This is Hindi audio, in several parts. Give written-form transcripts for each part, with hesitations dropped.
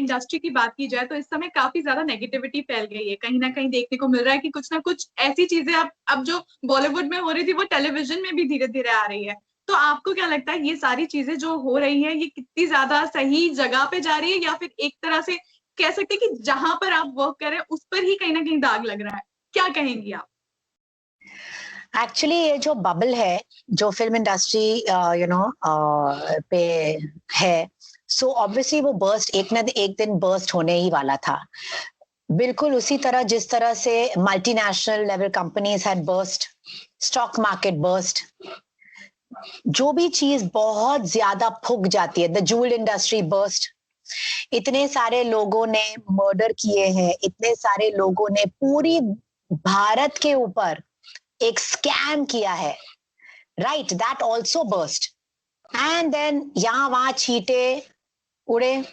इंडस्ट्री की बात की जाए तो इस समय काफी ज्यादा नेगेटिविटी फैल गई है, कहीं ना कहीं देखने को मिल रहा है कि कुछ ना कुछ ऐसी चीजें अब जो बॉलीवुड में हो रही थी वो टेलीविजन में भी धीरे धीरे आ रही है। तो आपको क्या लगता है ये सारी चीजें जो हो रही है ये कितनी ज्यादा सही जगह पे जा रही है, या फिर एक तरह से कह सकते हैं कि जहां पर आप वर्क कर रहे हैं उस पर ही कहीं ना कहीं दाग लग रहा है? क्या कहेंगी आप? एक्चुअली ये जो बबल है, जो फिल्म इंडस्ट्री पे है, सो ऑब्वियसली वो बर्स्ट एक न एक दिन बर्स्ट होने ही वाला था। बिल्कुल उसी तरह जिस तरह से multinational level companies had burst, stock market burst. जो भी चीज बहुत ज्यादा फूक जाती है, द जूल इंडस्ट्री बर्स्ट। इतने सारे लोगों ने मर्डर किए हैं, इतने सारे लोगों ने पूरी भारत के ऊपर एक स्कैम किया है, right, that also burst. And then यहाँ वहां छींटे उड़े,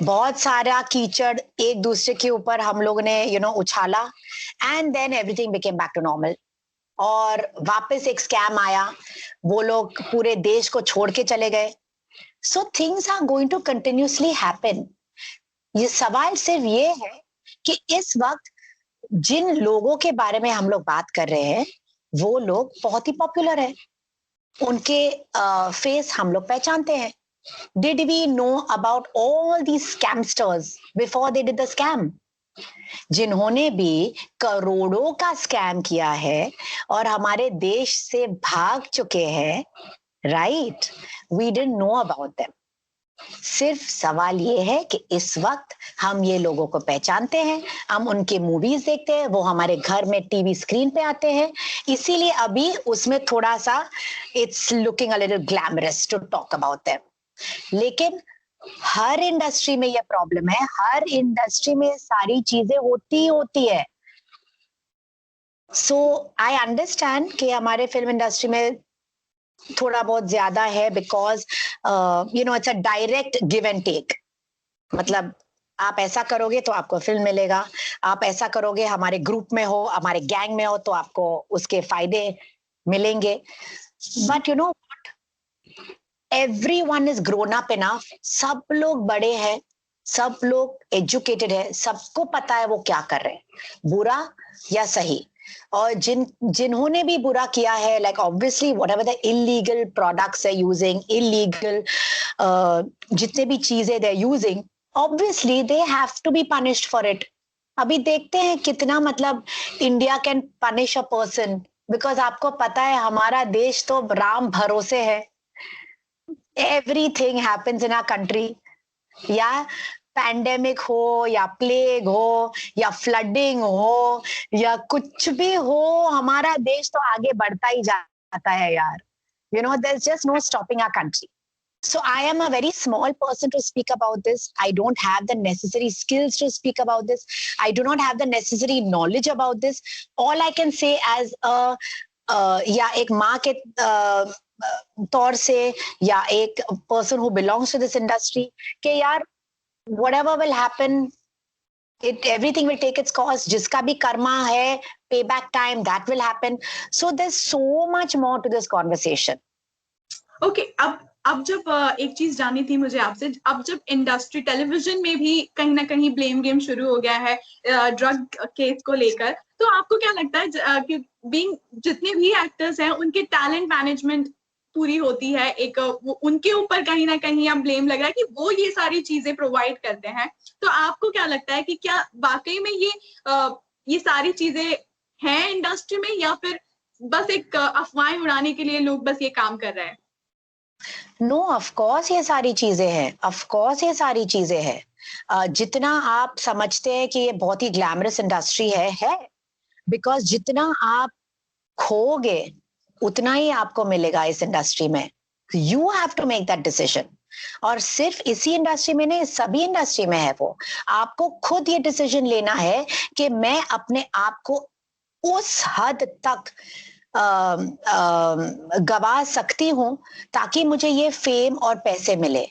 बहुत सारा कीचड़ एक दूसरे के ऊपर हम लोग ने उछाला, and then everything became back to normal. और वापस एक स्कैम आया, वो लोग पूरे देश को छोड़ के चले गए। So things are going to continuously happen. ये सवाल सिर्फ ये है कि इस वक्त जिन लोगों के बारे में हम लोग बात कर रहे हैं वो लोग बहुत ही पॉपुलर है, उनके फेस हम लोग पहचानते हैं। Did we know about all these scamsters before they did the scam? जिन्होंने भी करोड़ों का स्कैम किया है और हमारे देश से भाग चुके हैं, right, we didn't know about them. सिर्फ सवाल ये है कि इस वक्त हम ये लोगों को पहचानते हैं, हम उनके मूवीज देखते हैं, वो हमारे घर में टीवी स्क्रीन पे आते हैं, इसीलिए अभी उसमें थोड़ा सा it's looking a little glamorous to talk about them. लेकिन हर इंडस्ट्री में ये प्रॉब्लम है, हर इंडस्ट्री में सारी चीजें होती है। सो आई अंडरस्टैंड कि हमारे फिल्म इंडस्ट्री में थोड़ा बहुत ज्यादा है, because it's a direct give and take. मतलब आप ऐसा करोगे तो आपको फिल्म मिलेगा, आप ऐसा करोगे, हमारे ग्रुप में हो, हमारे गैंग में हो, तो आपको उसके फायदे मिलेंगे। But everyone is grown up enough, सब लोग बड़े हैं, सब लोग एजुकेटेड है, सबको पता है वो क्या कर रहे हैं, बुरा या सही। और जिन्होंने भी बुरा किया है, like obviously whatever the illegal products है यूजिंग, इलीगल जितने भी चीजें they using, obviously they have to be punished for it. अभी देखते हैं कितना मतलब India can punish a person, because आपको पता है हमारा देश तो राम भरोसे है। Everything happens in our country, या पैंडेमिक हो, या प्लेग हो, या फ्लडिंग हो, या कुछ भी हो, हमारा देश तो आगे बढ़ता ही जाता है यार। there's just no stopping our country. So I am a very small person to speak about this. I don't have the necessary skills to speak about this. I do not have the necessary knowledge about this. All I can say as a या एक माँ के तौर से, या एक person who belongs to this industry, कि यार whatever will happen, everything will take its course. जिसका भी कर्मा है, payback time, that will happen. So there's so much more to this conversation. Okay, अब जब एक चीज जाननी थी मुझे आपसे, अब जब इंडस्ट्री टेलीविजन में भी कहीं ना कहीं ब्लेम गेम शुरू हो गया है ड्रग केस को लेकर, तो आपको क्या लगता है कि बीइंग जितने भी एक्टर्स हैं उनके टैलेंट मैनेजमेंट पूरी होती है, एक उनके ऊपर कहीं ना कहीं अब ब्लेम लग रहा है कि वो ये सारी चीजें प्रोवाइड करते हैं, तो आपको क्या लगता है कि क्या वाकई में ये सारी चीजें हैं इंडस्ट्री में, या फिर बस एक अफवाहें उड़ाने के लिए लोग बस ये काम कर रहे हैं? नो, ऑफ कोर्स ये सारी चीजें हैं, ऑफ कोर्स ये सारी चीजें हैं। जितना आप समझते हैं कि ये बहुत ही ग्लैमरस इंडस्ट्री है, बिकॉज जितना आप खोगे उतना ही आपको मिलेगा इस इंडस्ट्री में। You have to make that decision. और सिर्फ इसी इंडस्ट्री में नहीं, सभी इंडस्ट्री में है वो। आपको खुद ये डिसीजन लेना है कि मैं अपने आप को उस हद तक गवा सकती हूं ताकि मुझे ये फेम और पैसे मिले।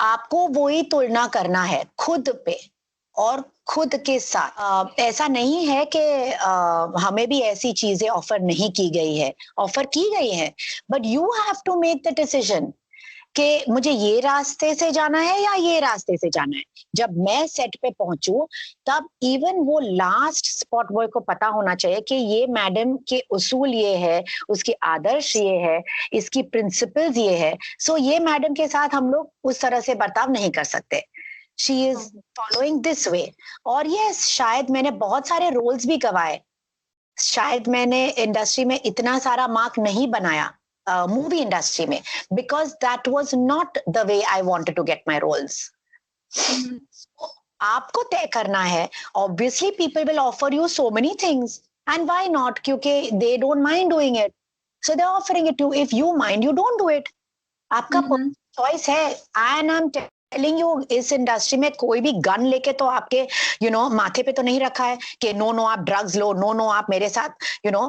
आपको वही तुलना करना है खुद पे और खुद के साथ। ऐसा नहीं है कि हमें भी ऐसी चीजें ऑफर नहीं की गई है, ऑफर की गई है, but you have to make the decision. कि मुझे ये रास्ते से जाना है या ये रास्ते से जाना है। जब मैं सेट पे पहुंचू तब इवन वो लास्ट स्पॉट बॉय को पता होना चाहिए कि ये मैडम के उसूल ये है, उसके आदर्श ये है, इसकी प्रिंसिपल्स ये है। सो ये मैडम के साथ हम लोग उस तरह से बर्ताव नहीं कर सकते। She is following this way. और ये शायद मैंने बहुत सारे रोल्स भी गवाए, शायद मैंने इंडस्ट्री में इतना सारा मार्क नहीं बनाया मूवी इंडस्ट्री में, because that was not the way I wanted to get my roles. आपको तय करना है। Obviously people will offer you so many things and why not, क्योंकि they don't mind doing it, so they are offering it too. If you mind, you don't do it. आपका चॉइस है। And I am telling you, इस इंडस्ट्री में कोई भी गन लेके तो आपके माथे पे तो नहीं रखा है कि नो नो आप ड्रग्स लो, नो नो आप मेरे साथ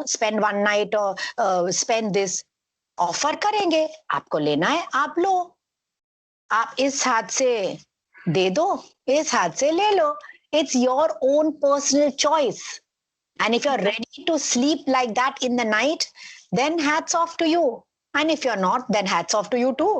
स्पेंड वन नाइट और स्पेंड दिस। ऑफर करेंगे, आपको लेना है आप लो। आप इस हाथ से दे दो, इस हाथ से ले लो। It's your own personal choice. And if you are ready to sleep like that in the night, then hats off to you. And if you're not, then hats off to you too.